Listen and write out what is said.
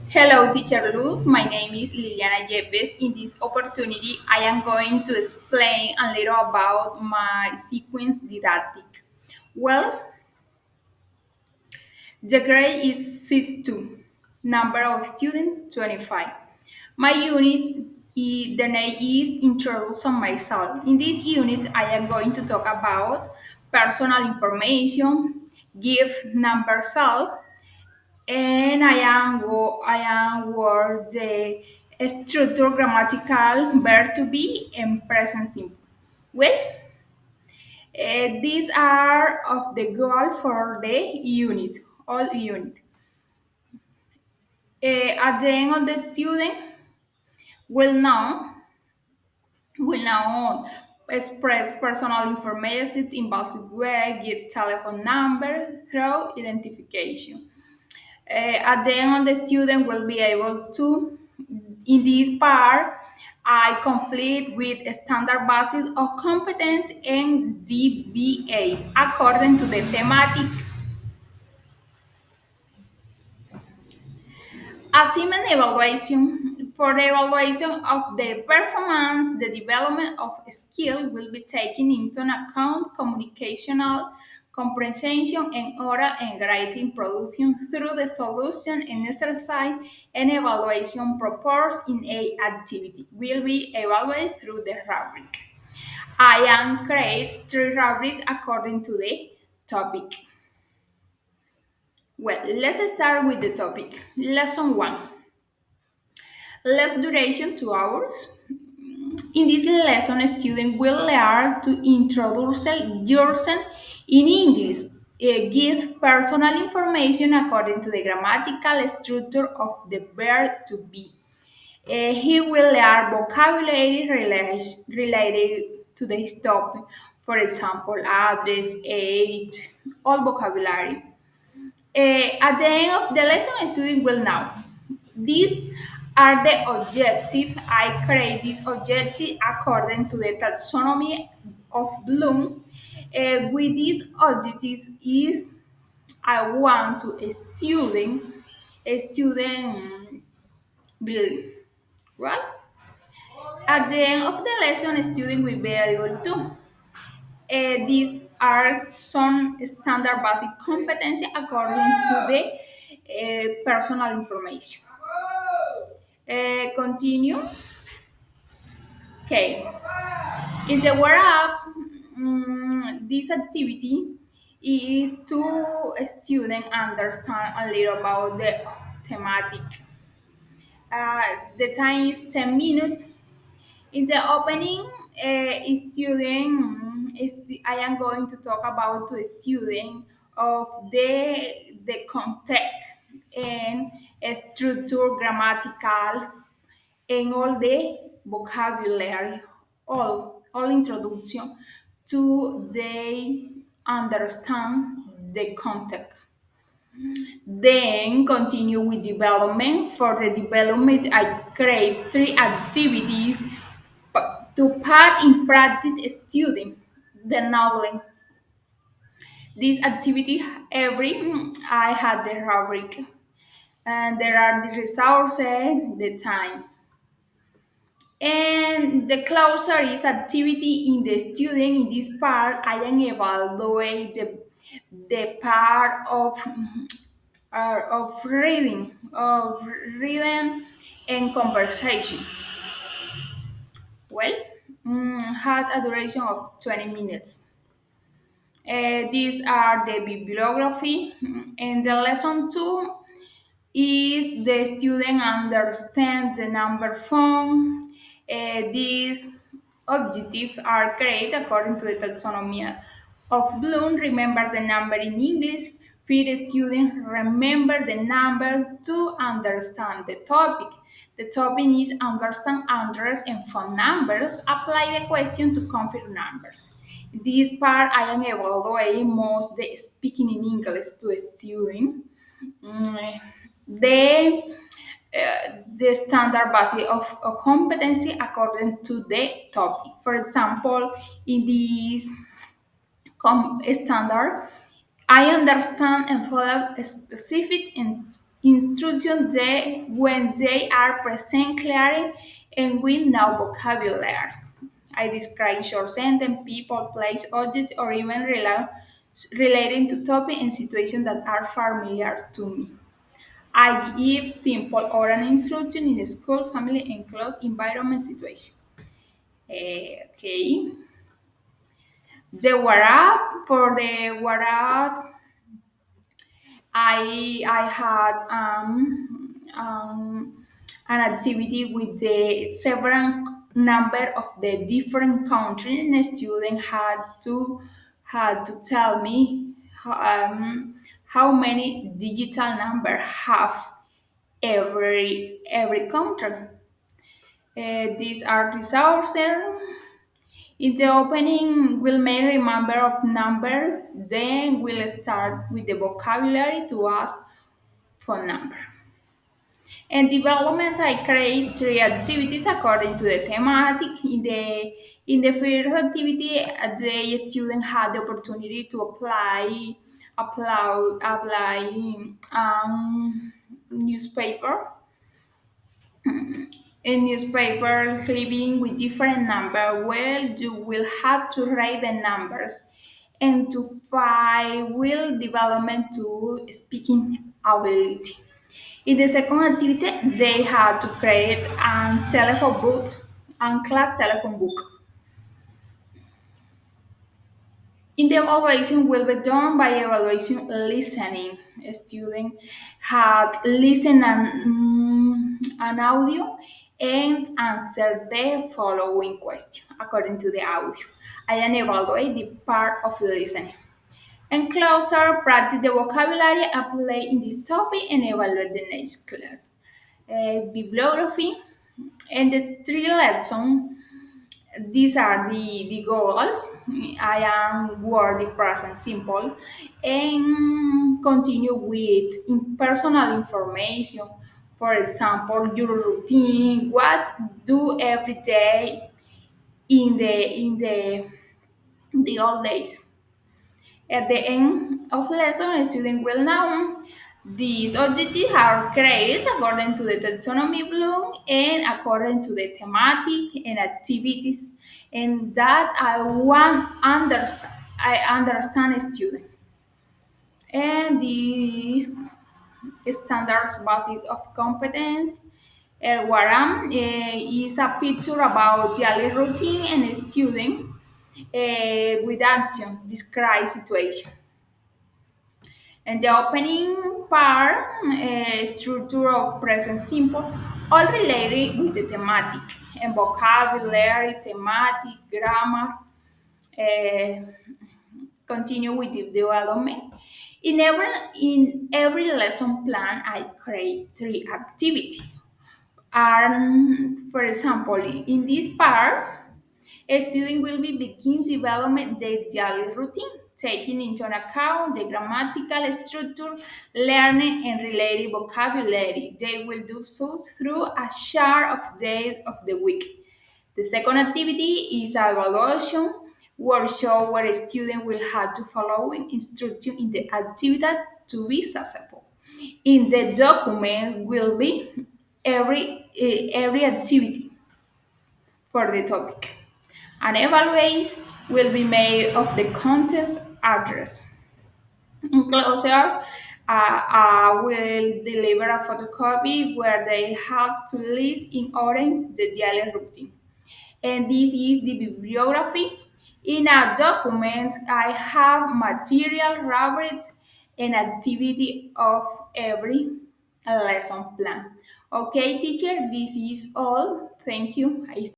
Hello, Teacher Luz. My name is Liliana Yepes. In this opportunity, I am going to explain a little about my sequence didactic. Well, the grade is 62, number of students 25. My unit, the name is Introduce on Myself. In this unit, I am going to talk about personal information, give number self, and I am word the structure grammatical verb to be and present simple. Well, these are of the goal for the unit, all unit. At the end of the student will now express personal information in basic way, get telephone number through identification. At the end, the student will be able to, in this part, I complete with a standard basis of competence and DBA according to the thematic. Assignment evaluation. For the evaluation of their performance, the development of skill will be taken into account communicational, comprehension, and oral and writing production through the solution and exercise and evaluation proposed in a activity will be evaluated through the rubric. I am create three rubrics according to the topic. Well, let's start with the topic. Lesson 1. Less duration, 2 hours. In this lesson, a student will learn to introduce yourself in English, give personal information according to the grammatical structure of the verb to be. He will learn vocabulary related to this topic, for example, address, age, all vocabulary. At the end of the lesson, a student will know. These are the objectives. I create this objective according to the taxonomy of Bloom. With these objectives is I want to a student build, right? At the end of the lesson, a student will be able to. These are some standard basic competency according to the personal information. Continue. Okay. In the Word Up, this activity is to students understand a little about the thematic. The time is 10 minutes. In the opening, I am going to talk about the student of the context and structure, grammatical, and all the vocabulary, all introduction to they understand the context. Then continue with development. For the development, I create three activities to put in practice student the knowledge. This activity I had the rubric and there are the resources, the time. And the closer is activity in the student. In this part, I am evaluate the part of reading and conversation. Well, had a duration of 20 minutes. These are the bibliography. And the lesson 2 is the student understand the number phone. These objectives are created according to the taxonomy of Bloom. Remember the number in English. Feed students remember the number to understand the topic. The topic is understand address and phone numbers. Apply the question to confirm numbers. This part I am evaluating most the speaking in English to a student. Mm, the the standard basis of competency according to the topic. For example, in this standard, I understand and follow a specific instructions when they are present clearly and with no vocabulary. I describe short sentence, people, place, objects, or even relating to topic and situations that are familiar to me. I give simple oral instruction in the school, family, and close environment situation. Okay. The what up for the what up I had an activity with the several number of the different countries, and the student had to tell me how many digital number have every country. These are resources. In the opening, we'll make remember of numbers, then we'll start with the vocabulary to ask for number. And development, I create three activities according to the thematic. In the first activity, the student had the opportunity to apply newspaper, a newspaper clipping with different number. Well, you will have to write the numbers and to find will development to speaking ability. In the second activity, they had to create a telephone book, a class telephone book. In the evaluation will be done by evaluation listening. A student had listened an audio and answered the following question according to the audio. I then evaluate the part of listening. And closer, practice the vocabulary applied in this topic and evaluate the next class. Bibliography and the three lessons. These are the goals. I am word present simple and continue with personal information. For example, your routine, what do every day in the old days. At the end of lesson, a student will know these objectives are created according to the taxonomy bloom and according to the thematic and activities, and that I understand a student. And these standards basis of competence. Waram is a picture about daily routine and a student with action describe situation. And the opening part, structure of present simple, all related with the thematic and vocabulary, thematic, grammar, uh, continue with the development. In every lesson plan, I create three activities. And for example, in this part, a student will be begin development their daily routine, taking into account the grammatical structure, learning, and related vocabulary. They will do so through a chart of days of the week. The second activity is a evaluation workshop where a student will have to follow instruction in the activity to be successful. In the document will be every activity for the topic. An evaluation will be made of the contest address. Enclosure will deliver a photocopy where they have to list in order the daily routine. And this is the bibliography. In a document, I have material, rubrics, and activity of every lesson plan. Okay, teacher, this is all. Thank you.